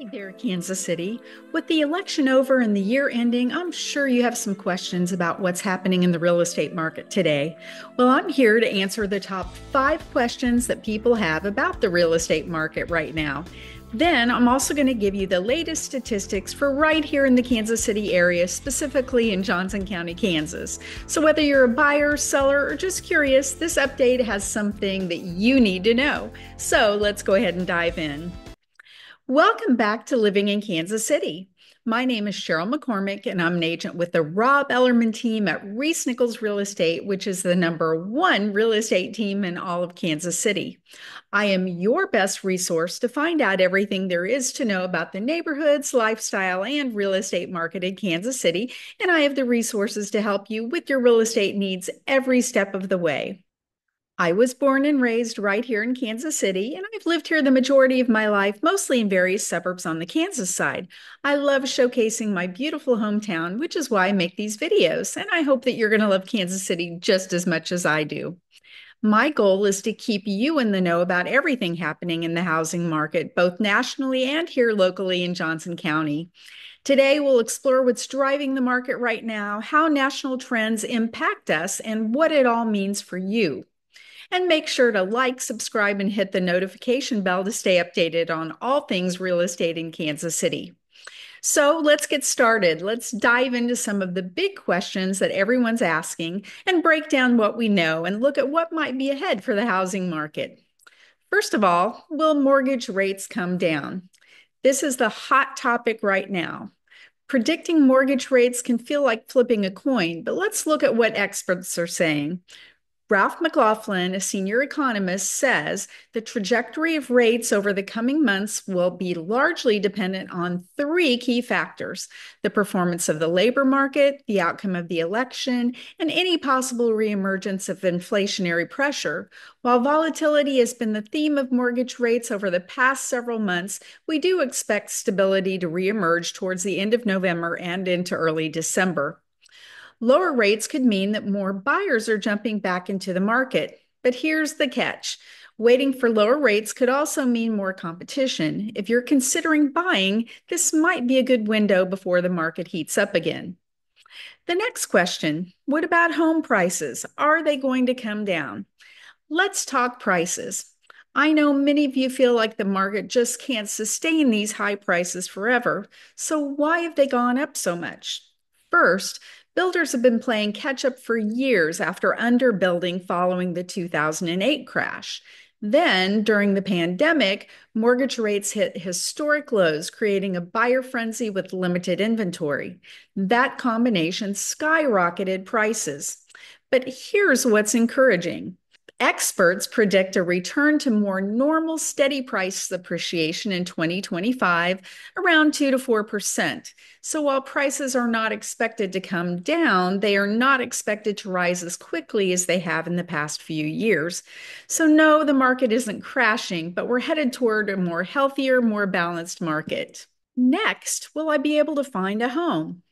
Hey there, Kansas City. With the election over and the year ending, I'm sure you have some questions about what's happening in the real estate market today. Well, I'm here to answer the top 5 questions that people have about the real estate market right now. Then I'm also going to give you the latest statistics for right here in the Kansas City area, specifically in Johnson County, Kansas. So whether you're a buyer, seller, or just curious, this update has something that you need to know. So let's go ahead and dive in. Welcome back to Living in Kansas City. My name is Cheryl McCormick, and I'm an agent with the Rob Ellerman team at ReeceNichols Real Estate, which is the #1 real estate team in all of Kansas City. I am your best resource to find out everything there is to know about the neighborhoods, lifestyle, and real estate market in Kansas City, and I have the resources to help you with your real estate needs every step of the way. I was born and raised right here in Kansas City, and I've lived here the majority of my life, mostly in various suburbs on the Kansas side. I love showcasing my beautiful hometown, which is why I make these videos, and I hope that you're going to love Kansas City just as much as I do. My goal is to keep you in the know about everything happening in the housing market, both nationally and here locally in Johnson County. Today, we'll explore what's driving the market right now, how national trends impact us, and what it all means for you. And make sure to like, subscribe, and hit the notification bell to stay updated on all things real estate in Kansas City. So let's get started. Let's dive into some of the big questions that everyone's asking and break down what we know and look at what might be ahead for the housing market. First of all, will mortgage rates come down? This is the hot topic right now. Predicting mortgage rates can feel like flipping a coin, but let's look at what experts are saying. Ralph McLaughlin, a senior economist, says the trajectory of rates over the coming months will be largely dependent on 3 key factors: the performance of the labor market, the outcome of the election, and any possible reemergence of inflationary pressure. While volatility has been the theme of mortgage rates over the past several months, we do expect stability to reemerge towards the end of November and into early December. Lower rates could mean that more buyers are jumping back into the market. But here's the catch. Waiting for lower rates could also mean more competition. If you're considering buying, this might be a good window before the market heats up again. The next question, what about home prices? Are they going to come down? Let's talk prices. I know many of you feel like the market just can't sustain these high prices forever. So why have they gone up so much? First, builders have been playing catch up for years after underbuilding following the 2008 crash. Then, during the pandemic, mortgage rates hit historic lows, creating a buyer frenzy with limited inventory. That combination skyrocketed prices. But here's what's encouraging. Experts predict a return to more normal steady price appreciation in 2025, around 2 to 4%. So while prices are not expected to come down, they are not expected to rise as quickly as they have in the past few years. So no, the market isn't crashing, but we're headed toward a more healthier, more balanced market. Next, will I be able to find a home?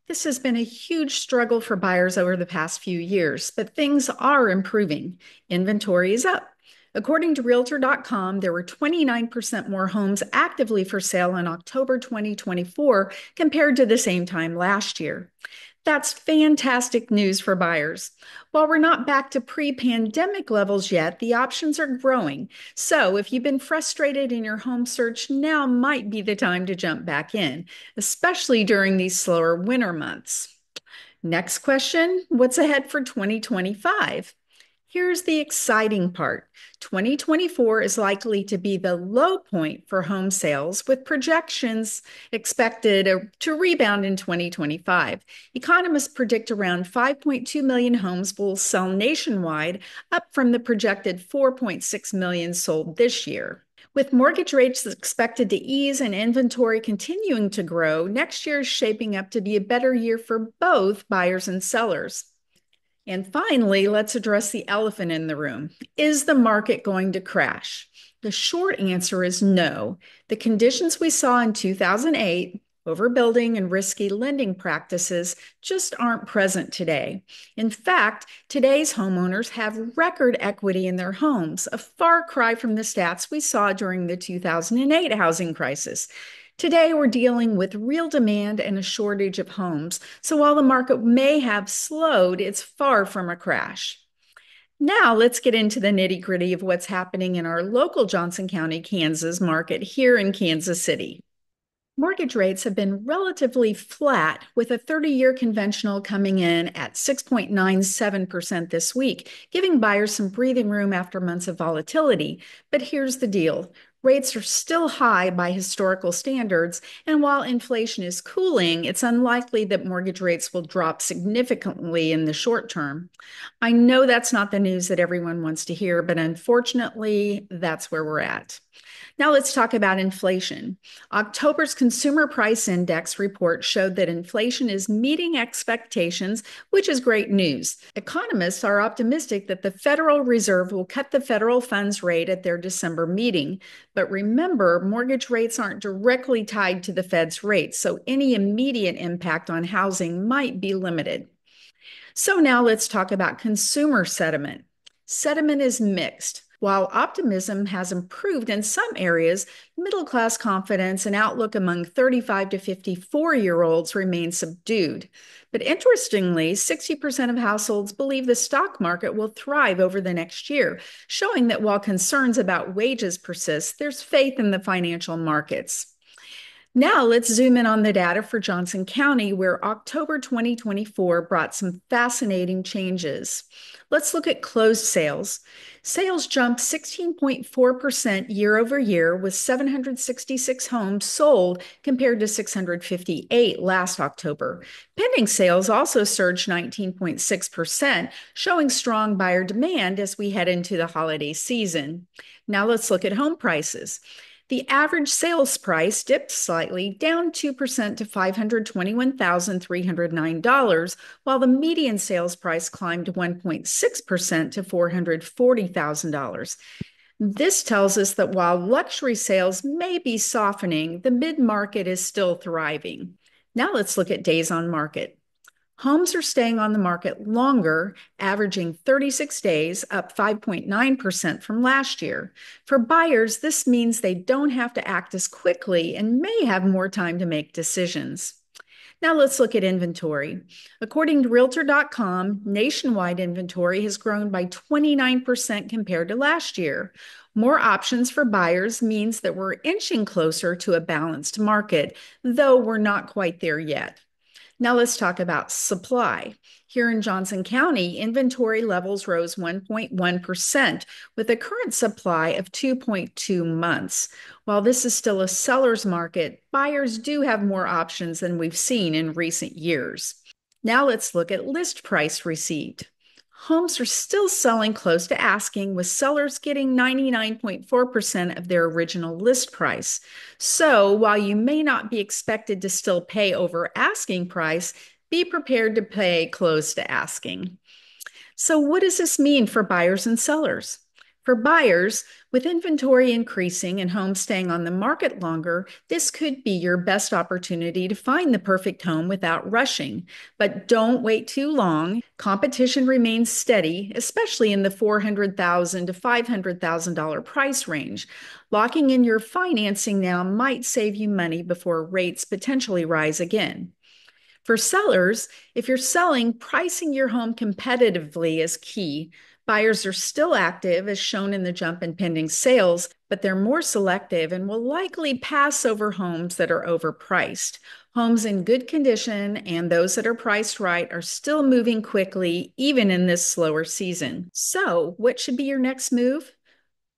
This has been a huge struggle for buyers over the past few years, but things are improving. Inventory is up. According to Realtor.com, there were 29% more homes actively for sale in October 2024 compared to the same time last year. That's fantastic news for buyers. While we're not back to pre-pandemic levels yet, the options are growing. So if you've been frustrated in your home search, now might be the time to jump back in, especially during these slower winter months. Next question, what's ahead for 2025? Here's the exciting part. 2024 is likely to be the low point for home sales, with projections expected to rebound in 2025. Economists predict around 5.2 million homes will sell nationwide, up from the projected 4.6 million sold this year. With mortgage rates expected to ease and inventory continuing to grow, next year is shaping up to be a better year for both buyers and sellers. And finally, let's address the elephant in the room. Is the market going to crash? The short answer is no. The conditions we saw in 2008, overbuilding and risky lending practices, just aren't present today. In fact, today's homeowners have record equity in their homes, a far cry from the stats we saw during the 2008 housing crisis. Today, we're dealing with real demand and a shortage of homes. So while the market may have slowed, it's far from a crash. Now, let's get into the nitty gritty of what's happening in our local Johnson County, Kansas market here in Kansas City. Mortgage rates have been relatively flat, with a 30-year conventional coming in at 6.97% this week, giving buyers some breathing room after months of volatility. But here's the deal. Rates are still high by historical standards, and while inflation is cooling, it's unlikely that mortgage rates will drop significantly in the short term. I know that's not the news that everyone wants to hear, but unfortunately, that's where we're at. Now let's talk about inflation. October's Consumer Price Index report showed that inflation is meeting expectations, which is great news. Economists are optimistic that the Federal Reserve will cut the federal funds rate at their December meeting. But remember, mortgage rates aren't directly tied to the Fed's rates, so any immediate impact on housing might be limited. So now let's talk about consumer sentiment. Sentiment is mixed. While optimism has improved in some areas, middle class confidence and outlook among 35 to 54-year-olds remain subdued. But interestingly, 60% of households believe the stock market will thrive over the next year, showing that while concerns about wages persist, there's faith in the financial markets. Now let's zoom in on the data for Johnson County, where October 2024 brought some fascinating changes. Let's look at closed sales. Sales jumped 16.4% year over year, with 766 homes sold compared to 658 last October. Pending sales also surged 19.6%, showing strong buyer demand as we head into the holiday season. Now let's look at home prices. The average sales price dipped slightly, down 2% to $521,309, while the median sales price climbed 1.6% to $440,000. This tells us that while luxury sales may be softening, the mid-market is still thriving. Now let's look at days on market. Homes are staying on the market longer, averaging 36 days, up 5.9% from last year. For buyers, this means they don't have to act as quickly and may have more time to make decisions. Now let's look at inventory. According to Realtor.com, nationwide inventory has grown by 29% compared to last year. More options for buyers means that we're inching closer to a balanced market, though we're not quite there yet. Now let's talk about supply. Here in Johnson County, inventory levels rose 1.1%, with a current supply of 2.2 months. While this is still a seller's market, buyers do have more options than we've seen in recent years. Now let's look at list price received. Homes are still selling close to asking, with sellers getting 99.4% of their original list price. So while you may not be expected to still pay over asking price, be prepared to pay close to asking. So what does this mean for buyers and sellers? For buyers, with inventory increasing and homes staying on the market longer, this could be your best opportunity to find the perfect home without rushing. But don't wait too long. Competition remains steady, especially in the $400,000 to $500,000 price range. Locking in your financing now might save you money before rates potentially rise again. For sellers, if you're selling, pricing your home competitively is key. Buyers are still active, as shown in the jump in pending sales, but they're more selective and will likely pass over homes that are overpriced. Homes in good condition and those that are priced right are still moving quickly, even in this slower season. So, what should be your next move?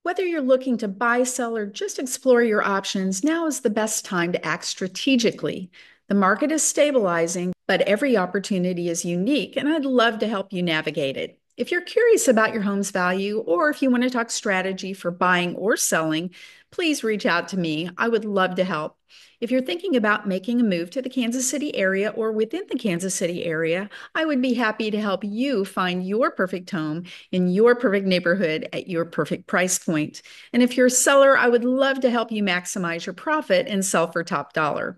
Whether you're looking to buy, sell, or just explore your options, now is the best time to act strategically. The market is stabilizing, but every opportunity is unique, and I'd love to help you navigate it. If you're curious about your home's value, or if you want to talk strategy for buying or selling, please reach out to me. I would love to help. If you're thinking about making a move to the Kansas City area or within the Kansas City area, I would be happy to help you find your perfect home in your perfect neighborhood at your perfect price point. And if you're a seller, I would love to help you maximize your profit and sell for top dollar.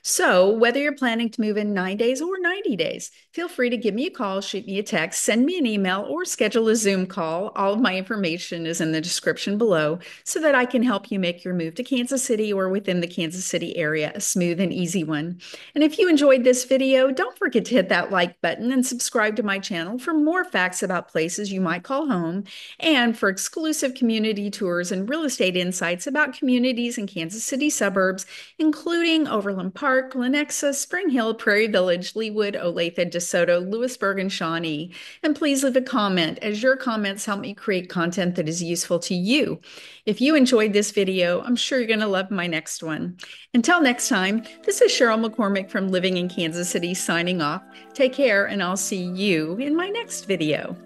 So, whether you're planning to move in 9 days or 90 days, feel free to give me a call, shoot me a text, send me an email, or schedule a Zoom call. All of my information is in the description below so that I can help you make your move to Kansas City or within the Kansas City area a smooth and easy one. And if you enjoyed this video, don't forget to hit that like button and subscribe to my channel for more facts about places you might call home and for exclusive community tours and real estate insights about communities in Kansas City suburbs, including Overland Park, Lenexa, Spring Hill, Prairie Village, Leawood, Olathe, DeSoto, Lewisburg, and Shawnee. And please leave a comment, as your comments help me create content that is useful to you. If you enjoyed this video, I'm sure you're going to love my next one. Until next time, this is Cheryl McCormick from Living in Kansas City signing off. Take care, and I'll see you in my next video.